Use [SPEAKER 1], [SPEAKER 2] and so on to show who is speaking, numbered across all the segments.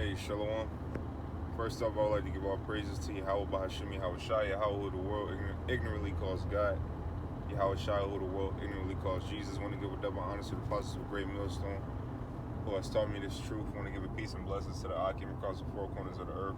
[SPEAKER 1] Hey, Shalom. First off, I would like to give all praises to Yahweh Bahashim Yahweh Shai, Yahweh who the world ignorantly calls God, Yahweh Shai who the world ignorantly calls Jesus. I want to give a double honor to the apostles of Great Millstone who has taught me this truth. I want to give a peace and blessings to the Akim across the four corners of the earth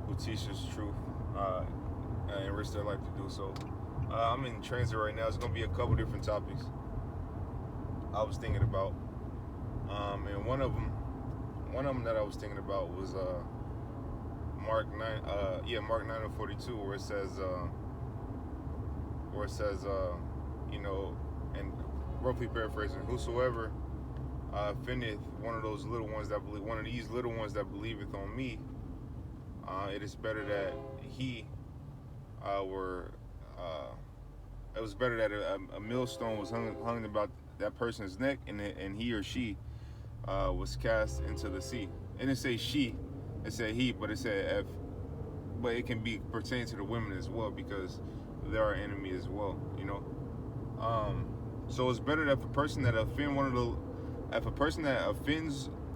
[SPEAKER 1] who teach this truth and risk their life to do so. I'm in transit right now. It's going to be a couple different topics I was thinking about. And one of them that I was thinking about was Mark 9:42, where it says, and roughly paraphrasing, whosoever offendeth one of these little ones that believeth on me, it is better that it was better that a millstone was hung about that person's neck, and he or she was cast into the sea. It didn't say she, it said he, but it said F. But it can be pertaining to the women as well, because they're our enemy as well, So it's better that if a person that offends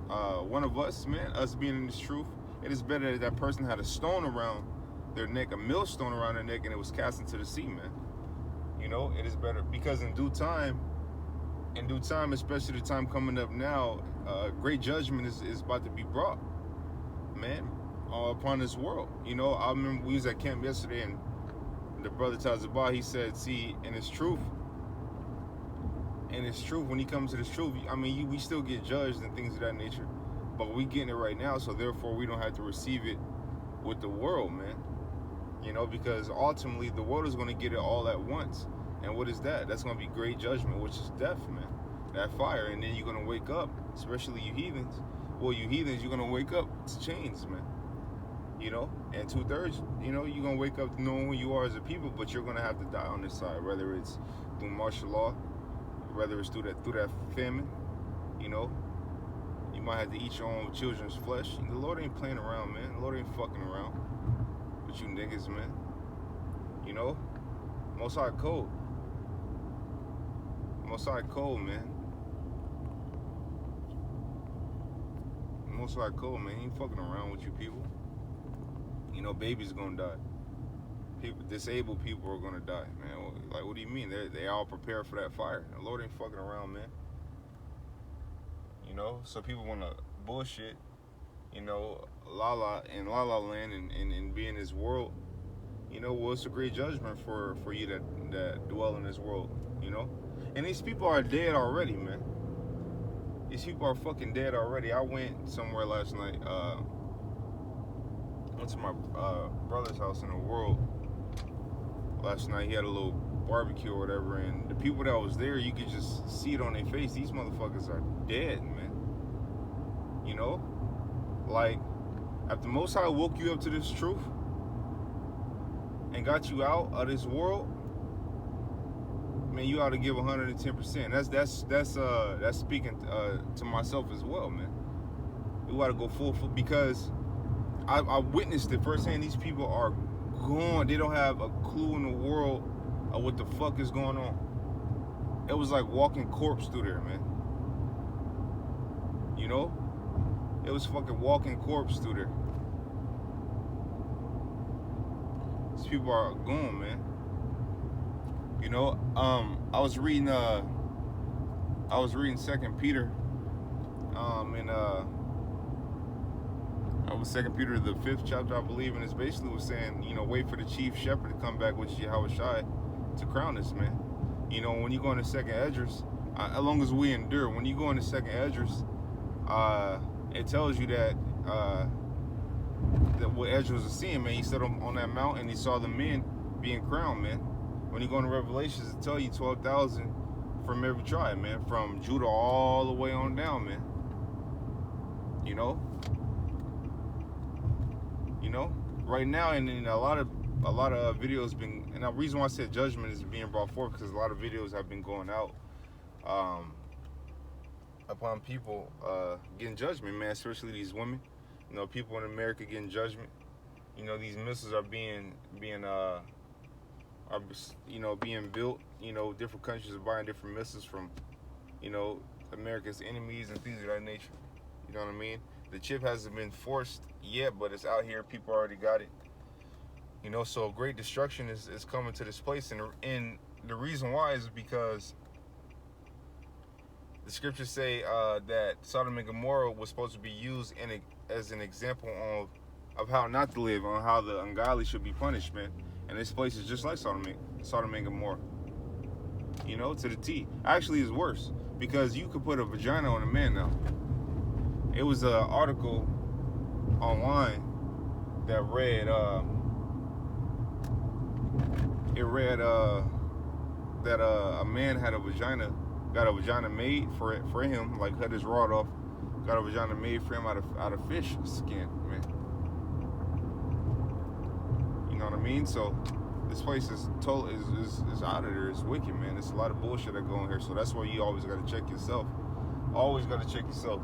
[SPEAKER 1] one of us, man, us being in this truth, it is better that that person had a stone around their neck, a millstone around their neck, and it was cast into the sea, man. It is better because in due time, especially the time coming up now, great judgment is about to be brought, man, upon this world. I remember we was at camp yesterday, and the brother Tazabah, he said, see, and it's truth, when he comes to this truth, we still get judged and things of that nature, but we getting it right now, so therefore we don't have to receive it with the world, man. Because ultimately the world is going to get it all at once. And what is that? That's going to be great judgment, which is death, man. That fire. And then you're going to wake up, especially you heathens. Well, you heathens, you're going to wake up to chains, man. And 2/3, you're going to wake up knowing who you are as a people, but you're going to have to die on this side, whether it's through martial law, whether it's through that famine, You might have to eat your own children's flesh. The Lord ain't playing around, man. The Lord ain't fucking around with you niggas, man. Most High cold. Most High cold, man. Most High cold, man. He ain't fucking around with you people. Babies gonna die. Disabled people are gonna die, man. Like, what do you mean? They all prepared for that fire. The Lord ain't fucking around, man. So people wanna bullshit, la la land and be in this world. Well, it's a great judgment for you that dwell in this world, And these people are dead already, man. These people are fucking dead already. I went somewhere last night. Went to my brother's house in the world last night. He had a little barbecue or whatever, and the people that was there, you could just see it on their face. These motherfuckers are dead, man. Like, if the Most High woke you up to this truth and got you out of this world, man, you ought to give 110%. That's speaking to myself as well, man. We ought to go full because I witnessed it firsthand. These people are gone. They don't have a clue in the world of what the fuck is going on. It was like walking corpse through there, man. It was fucking walking corpse through there. These people are gone, man. I was reading 2 Peter, I was 2 Peter the 5th chapter, I believe, and it's basically was saying, wait for the chief shepherd to come back, which is Yahweh Shai, to crown us, man. When you go into 2nd Esdras, as long as we endure, when you go into 2nd Esdras, it tells you that what Esdras was seeing, man. He stood on that mountain and he saw the men being crowned, man. When you go into Revelations, it tells you 12,000 from every tribe, man, from Judah all the way on down, man. Right now, and a lot of videos been, and the reason why I said judgment is being brought forth because a lot of videos have been going out upon people getting judgment, man, especially these women. People in America getting judgment. These missiles are being built. Different countries are buying different missiles from, America's enemies and things of that nature. You know what I mean? The chip hasn't been forced yet, but it's out here. People already got it. You know, so great destruction is coming to this place, and the reason why is because the scriptures say that Sodom and Gomorrah was supposed to be used as an example of how not to live, on how the ungodly should be punished, man. And this place is just like Sodom and Gomorrah. You know, to the T. Actually, it's worse because you could put a vagina on a man now. It was an article online that read, that a man had got a vagina made for him, like cut his rod off, got a vagina made for him out of fish skin, man. You know what I mean? So this place is total is out of there. It's wicked, man. There's a lot of bullshit that go in here. So that's why you always gotta check yourself. Always gotta check yourself.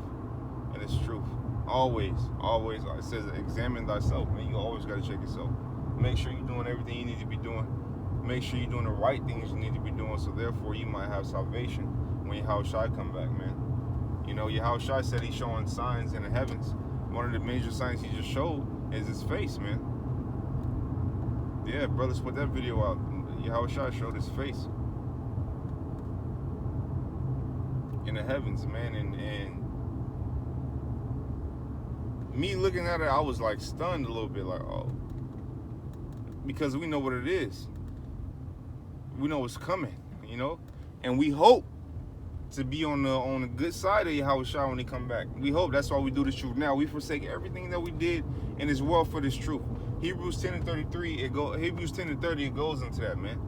[SPEAKER 1] And it's truth. Always. It says examine thyself, man. You always gotta check yourself. Make sure you're doing everything you need to be doing. Make sure you're doing the right things you need to be doing, so therefore you might have salvation when Yahweh Shai come back, man. You know, Yahweh Shai said he's showing signs in the heavens. One of the major signs he just showed is his face, man. Yeah, brothers, put that video out. Yahweh Shai showed his face in the heavens, man, and me looking at it, I was like stunned a little bit, like, oh, because we know what it is. We know what's coming, you know, and we hope to be on the good side of Yahweh Shai when he come back. We hope. That's why we do this truth now. We forsake everything that we did in this world for this truth. Hebrews 10 and 33, Hebrews 10 and 30, it goes into that, man.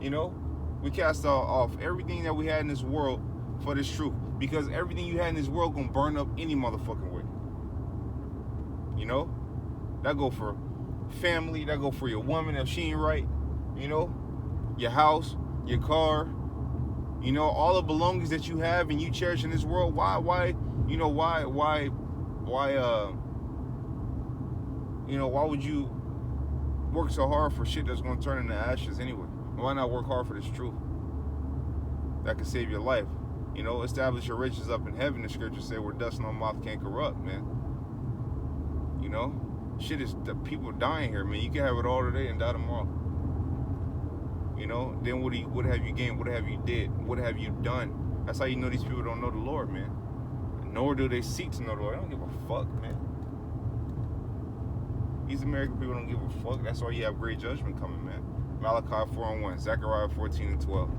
[SPEAKER 1] You know, we cast off everything that we had in this world for this truth, because everything you had in this world gonna burn up any motherfucking way. You know, that go for family, that go for your woman if she ain't right. You know, your house, your car, you know, all the belongings that you have and you cherish in this world. Why, you know, why would you work so hard for shit that's going to turn into ashes anyway? Why not work hard for this truth that can save your life? You know, establish your riches up in heaven, the scriptures say, where dust no moth can't corrupt, man. You know, shit is, the people dying here, man. You can have it all today and die tomorrow. You know, then what have you gained? What have you did? What have you done? That's how you know these people don't know the Lord, man. Nor do they seek to know the Lord. They don't give a fuck, man. These American people don't give a fuck. That's why you have great judgment coming, man. Malachi 4:1, Zechariah 14 and 12,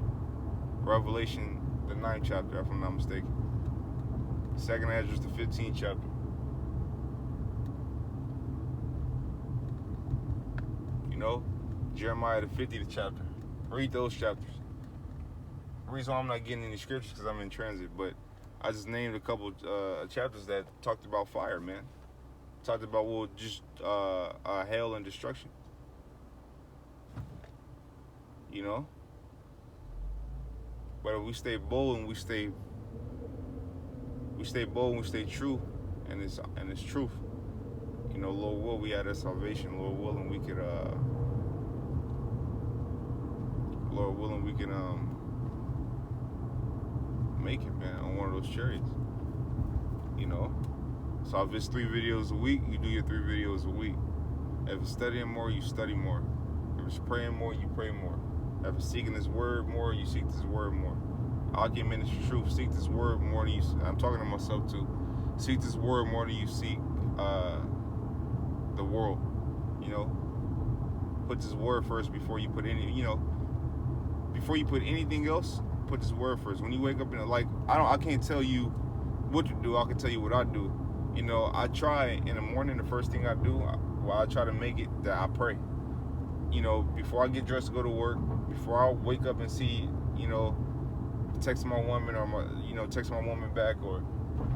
[SPEAKER 1] Revelation the 9th chapter, if I'm not mistaken. 2nd Esdras the 15th chapter. You know, Jeremiah the 50th chapter. Read those chapters. The reason why I'm not getting any scriptures because I'm in transit, but I just named a couple chapters that talked about fire, man. Talked about, well, just hail and destruction. You know? But if we stay bold and we stay bold and we stay true, and it's truth. You know, Lord will, we had our salvation. Lord willing, we could make it, man, on one of those chariots. You know? So if it's 3 videos a week, you do your 3 videos a week. If it's studying more, you study more. If it's praying more, you pray more. If it's seeking this word more, you seek this word more. I'll give ministry truth. Seek this word more than you. I'm talking to myself too. Seek this word more than you seek the world. You know, put this word first before you put any. You know, before you put anything else, put this word first. When you wake up and I can't tell you what to do. I can tell you what I do. You know, I try in the morning. The first thing I do, I try to make it that I pray. You know, before I get dressed to go to work, before I wake up and see, you know, text my woman or text my woman back, or,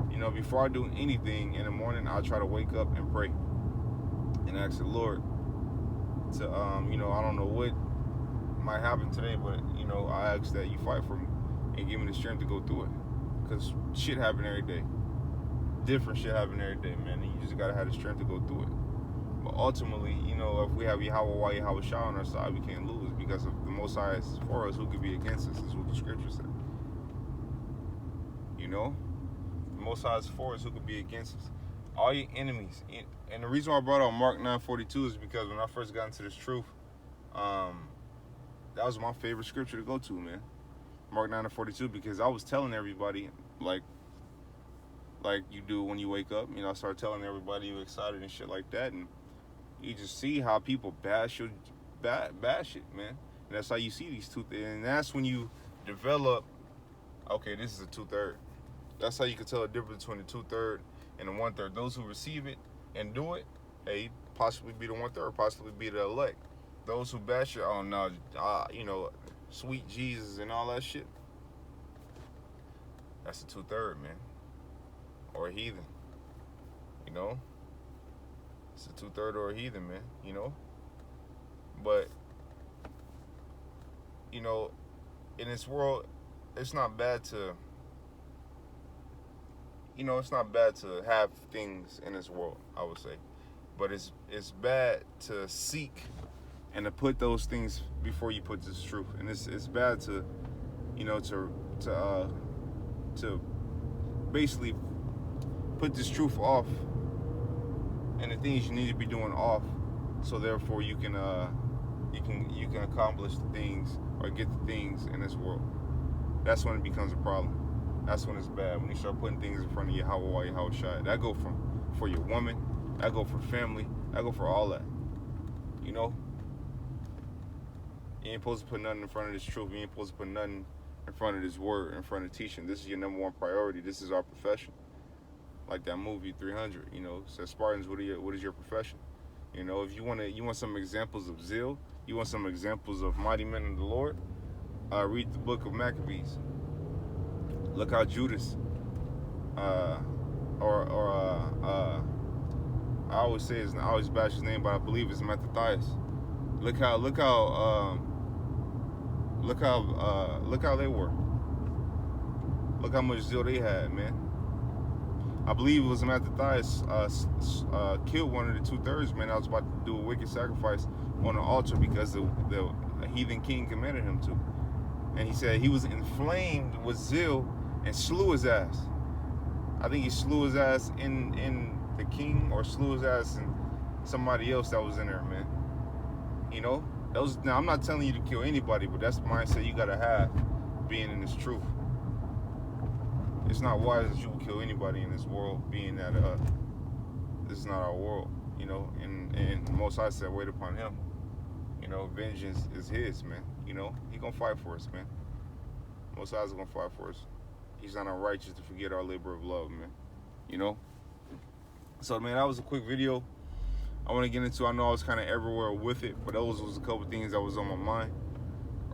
[SPEAKER 1] you know, before I do anything in the morning, I try to wake up and pray and ask the Lord to, you know, I don't know what might happen today, but, you know, I ask that you fight for me and give me the strength to go through it, because shit happen every day. Different shit happen every day, man, and you just gotta have the strength to go through it. But ultimately, you know, if we have Yahweh Shai on our side, we can't lose, because if the Most High is for us, who could be against us, is what the scripture said. You know? The Most High is for us, who could be against us? all your enemies. And the reason why I brought out Mark 9:42 is because when I first got into this truth, that was my favorite scripture to go to, man. Mark 9:42, because I was telling everybody, like you do when you wake up. I start telling everybody you're excited and shit like that, and you just see how people bash it, man. And that's how you see these two things. And that's when you develop, okay, this is a 2/3. That's how you can tell the difference between the 2/3 and the 1/3. Those who receive it and do it, hey, possibly be the 1/3, possibly be the elect. Those who bash it, oh no, sweet Jesus and all that shit, that's a 2/3, man. Or a heathen. It's a 2/3 or a heathen, man, But, in this world, it's not bad to, have things in this world, I would say. But it's bad to seek and to put those things before you put this truth. And it's bad to, to basically put this truth off and the things you need to be doing off, so therefore you can accomplish the things or get the things in this world. That's when it becomes a problem. That's when it's bad. When you start putting things in front of Yahweh, Yahushua. That go for your woman. That go for family. That go for all that. You ain't supposed to put nothing in front of this truth. You ain't supposed to put nothing in front of this word, in front of teaching. This is your number one priority. This is our profession. Like that movie 300, says, Spartans, what is your profession? If you want some examples of zeal, you want some examples of mighty men of the Lord, read the book of Maccabees. Look how Judas, I always bash his name, but I believe it's Mattathias. Look how they were. Look how much zeal they had, man. I believe it was Mattathias killed one of the 2/3, man. I was about to do a wicked sacrifice on the altar because the heathen king commanded him to. And he said he was inflamed with zeal and slew his ass. I think he slew his ass in the king, or slew his ass in somebody else that was in there, man. Now I'm not telling you to kill anybody, but that's the mindset you gotta have being in this truth. It's not wise that you will kill anybody in this world, being that this is not our world, and the Most High said, wait upon him. Vengeance is his, man. He gonna fight for us, man. Most High is gonna fight for us. He's not unrighteous to forget our labor of love, man. So, man, that was a quick video I want to get into. I know I was kind of everywhere with it, but those was a couple things that was on my mind.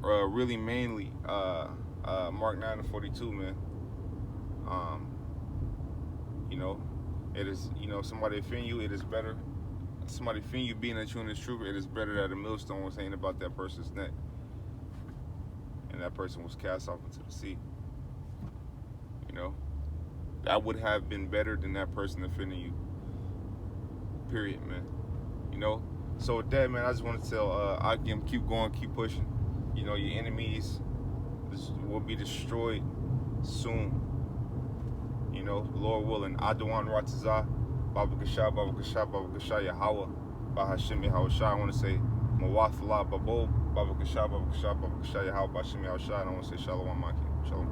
[SPEAKER 1] Really mainly Mark 9:42, man. It is, somebody offend you, it is better. Somebody offend you being that you in this truth, it is better that a millstone was hanging about that person's neck and that person was cast off into the sea. That would have been better than that person offending you. Period, man. So with that, man, I just want to tell Akim, keep going, keep pushing. Your enemies will be destroyed soon. Lord willing. Adawan Ratazah, Baba Kasha, Baba Kasha, Baba Kasha, Yahweh, Bahashim Yahushua. I want to say Mawathala Babo, Baba Kasha, Baba Kasha, Baba Kasha, Yahweh, Bahashim Yahushua. I want to say Shalom, Maki. Shalom.